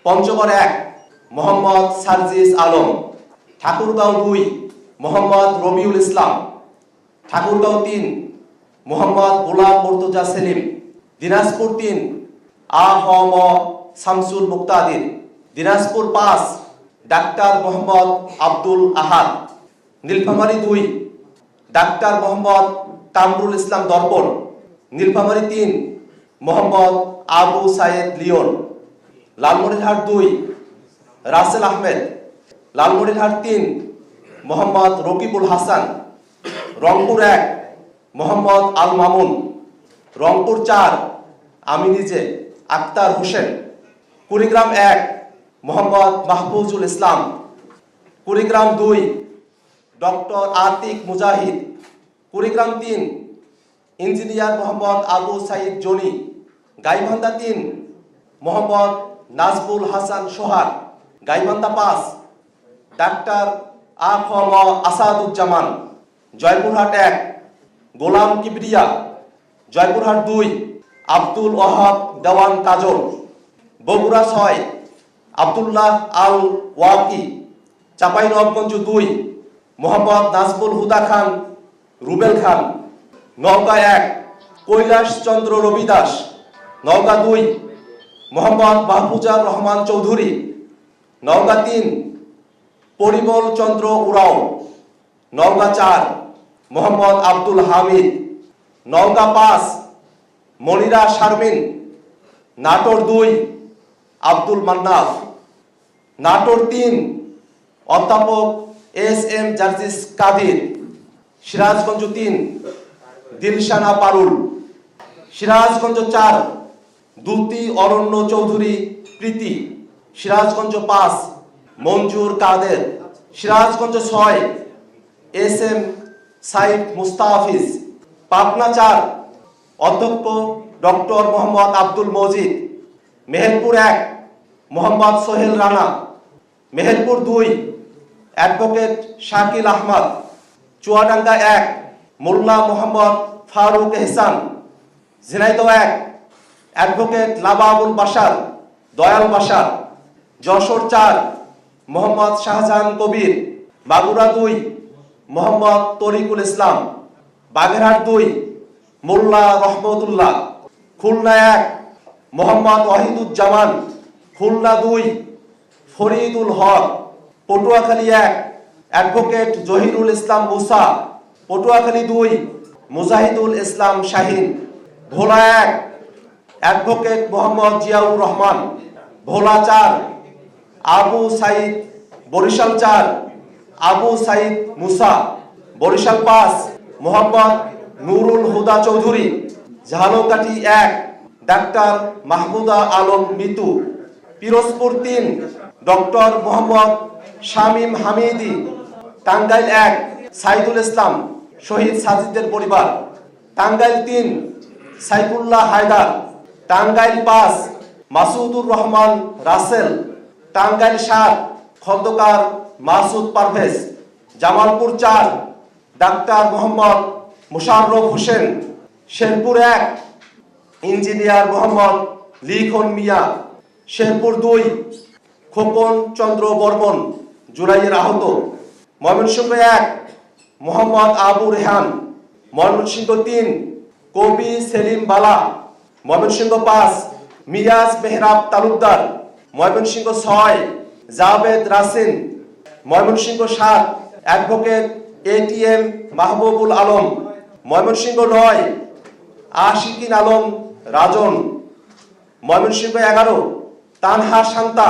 পঞ্চগড় 1 মোহাম্মদ সার্জিস আলম, ঠাকুরগাঁও 2 মোহাম্মদ রবিউল ইসলাম, ঠাকুরগাঁও 3 মোহাম্মদ গোলাম মুর্তজা সেলিম, দিনাজপুর 3 আ.হ.ম শামসুল মুক্তাদির, Dinajpur 5 doctor Mohammad Abdul আহাদ, Nilphamari 2 doctor Mohammad Kamrul Islam দর্পণ, Nilphamari 3 Mohammad Abu Saeed Leone, Lalmonirhat 2 Rasel Ahmed, Lalmonirhat 3 Mohammad Rakibul Hasan, Rangpur 1 Mohammad Al Mamun, Rangpur 4 আমি নিজে আক্তার হোসেন, কুড়িগ্রাম 1 মোহাম্মদ মাহফুজুল ইসলাম, Kurigram 2 doctor Atik মুজাহিদ, Kurigram 3 engineer Mohammad Abu Sayeed Jony, Gaibandha 3 Mohammad Najbul Hasan Sohar, Gaibandha 5 doctor AKM Asaduzzaman, Joypurhat 1 Golam Kibria, Joypurhat 2 Abdul Wahab Dewan Kajol, Bogura 6 Abdullah Al Waki, Chapainawabganj 2 Mohammad Najbul Huda Khan Rubel Khan, Naogaon 1 Kailash Chandra Robidas, Naogaon 2 Mohammad Mahfuzar Rahman Chowdhury, Naogaon 3 Porimol Chandra Oraon, Naogaon 4 Mohammad Abdul Hamid, Naogaon 5 Monira Sharmin, Natore 2 Abdul Mannaf, Natore 3 অধ্যাপক এস.এম জার্জিস কাদির, সিরাজগঞ্জ 3 দিলশানা পারুল, সিরাজগঞ্জ 4 দুতি অরণ্য চৌধুরী প্রীতি, সিরাজগঞ্জ 5 মঞ্জুর কাদের, সিরাজগঞ্জ 6 এস.এম সাইফ মুস্তাফিজ, পাবনা 4 অধ্যক্ষ ডক্টর মোহাম্মদ আব্দুল মজিদ, মেহেরপুর 1 মোহাম্মদ সোহেল রানা, মেহেরপুর 2 অ্যাডভোকেট শাকিল আহমদ, চুয়াডাঙ্গা 1 মোল্লা মোহাম্মদ ফারুক এহসান, ঝিনাইদহ 1 অ্যাডভোকেট লাবাবুল বাশার দয়াল বাশার, যশোর 4 মোহাম্মদ শাহজাহান কবির, মাগুরা 2 মোহাম্মদ তরিকুল ইসলাম, বাগেরহাট 2 মোল্লা রহমতুল্লাহ, Khulna 1 Mohammad Wahiduzzaman, Khulna 2 Faridul Haque, Patuakhali 1 advocate Zahirul Islam Musa, Patuakhali 2 Mujahidul Islam Shahin, Bhola 1 advocate Mohammad Ziaur Rahman, Bhola 4 Abu Sayeed, Barishal 4 Abu Sayeed Musa, Barishal 5 Mohammad Nurul Huda Chowdhury, Jhalokathi 1 doctor Mahmuda Alam Mitu, Pirojpur 3 doctor Mohammad Shamim Hamidi, Tangail 1 Saidul Islam Shahid সাজিদের পরিবার, টাঙ্গাইল 3 সাইফুল্লাহ হায়দার, টাঙ্গাইল 5 মাসুদুর রহমান রাসেল, টাঙ্গাইল 7 খন্দকার মাসুদ পারভেজ, জামালপুর 4 ডাক্তার মোহাম্মদ মুশাররফ হোসেন, শেরপুর 1 ইঞ্জিনিয়ার মোহাম্মদ লিখন মিয়া, শেরপুর 2 খোকন চন্দ্র বর্মন জুলাইয়ের আহত, ময়মনসিংহ 1 মোহাম্মদ আবু রেহান, ময়মনসিংহ 3 কবি সেলিম বালা, ময়মনসিংহ 5 মিয়াজ মেহরাব তালুকদার, ময়মনসিংহ 6 জাভেদ রাসিন, ময়মনসিংহ 7 অ্যাডভোকেট এ.টি.এম মাহবুবুল আলম, ময়মনসিংহ 9 আশিকিন আলম রাজন, ময়মনসিংহ 11 তানহা শান্তা,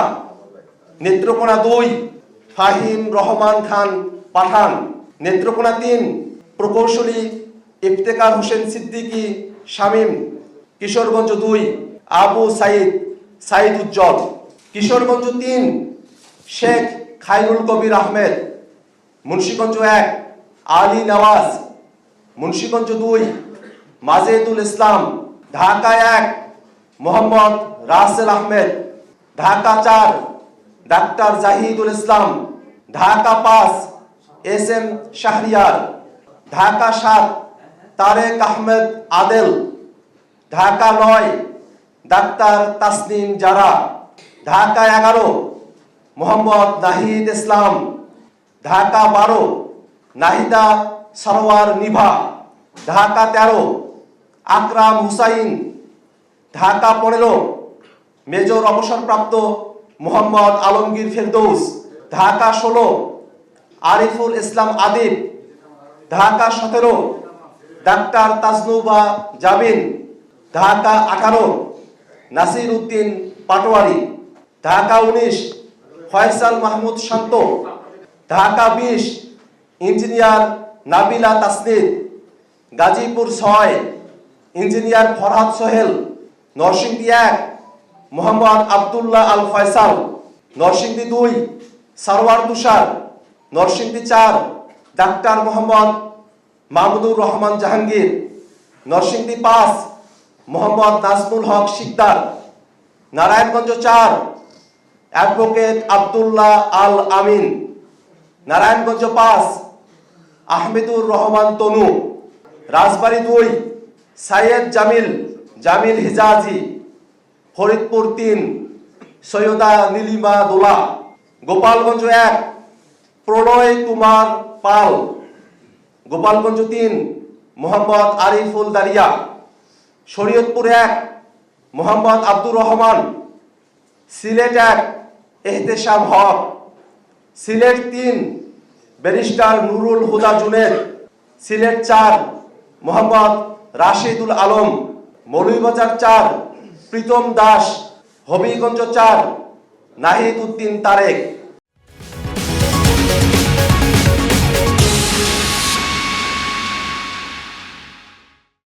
নেত্রকোনা 2 ফাহিম রহমান খান পাঠান, নেত্রকোনা 3 প্রকৌশলী ইফতেখার হোসেন সিদ্দিকী শামীম, কিশোরগঞ্জ 2 আবু সাইদ সাইদ উজ্জ্বল, কিশোরগঞ্জ 3 শেখ খায়রুল কবির আহমেদ, মুন্সিগঞ্জ 1 আলী নওয়াজ, মুন্সিগঞ্জ 2 মাজেদুল ইসলাম, ঢাকা 1 মোহাম্মদ রাসেল আহমেদ, ঢাকা 4 ডাক্তার জাহিদুল ইসলাম, ঢাকা 5 এস.এম শাহরিয়ার, ঢাকা 7 তারেক আহমেদ আদেল, ঢাকা 9 ডাক্তার তাসনিম জারা, ঢাকা 11 মোহাম্মদ নাহিদ ইসলাম, ঢাকা 12 নাহিদা সরওয়ার নিভা, ঢাকা 13 আকরাম হুসাইন, ঢাকা 15 মেজর অবসরপ্রাপ্ত মোহাম্মদ আলমগীর ফেরদৌস, ঢাকা 16 আরিফুল ইসলাম আদিব, ঢাকা 17 ডাক্তার তাজনুবা জাবিন, ঢাকা 18 নাসির উদ্দিন পাটোয়ারি, ঢাকা 19 ফয়সাল মাহমুদ শান্ত, ঢাকা 20 ইঞ্জিনিয়ার নাবিলা তাসনিদ, গাজীপুর 6 ইঞ্জিনিয়ার ফরহাদ সোহেল, নরসিংদী 1 মোহাম্মদ আব্দুল্লাহ আল ফয়সাল, নরসিংদী 2 সারওয়ার তুষার, নরসিংদী 4 ডাক্তার মোহাম্মদ মাহমুদুর রহমান জাহাঙ্গীর, নরসিংদী 5 মোহাম্মদ নাজমুল হক শিকদার, নারায়ণগঞ্জ 4 অ্যাডভোকেট আব্দুল্লাহ আল আমিন, নারায়ণগঞ্জ 5 আহমেদুর রহমান তনু, রাজবাড়ী 2 সাইয়েদ জামিল হিজাজি, ফরিদপুর 3 সৈয়দা নীলিমা দোলা, গোপালগঞ্জ 1 প্রলয় কুমার পাল, গোপালগঞ্জ 3 মোহাম্মদ আরিফুল দারিয়া, শরীয়তপুর 1 মোহাম্মদ আব্দুর রহমান, সিলেট 1 এহতেশাম হক, সিলেট 3 ব্যারিস্টার নুরুল হুদা জুনেদ, সিলেট 4 মোহাম্মদ রাশিদুল আলম, মৌলভীবাজার 4 প্রীতম দাস, হবিগঞ্জ 4 নাহিদ উদ্দিন তারেক।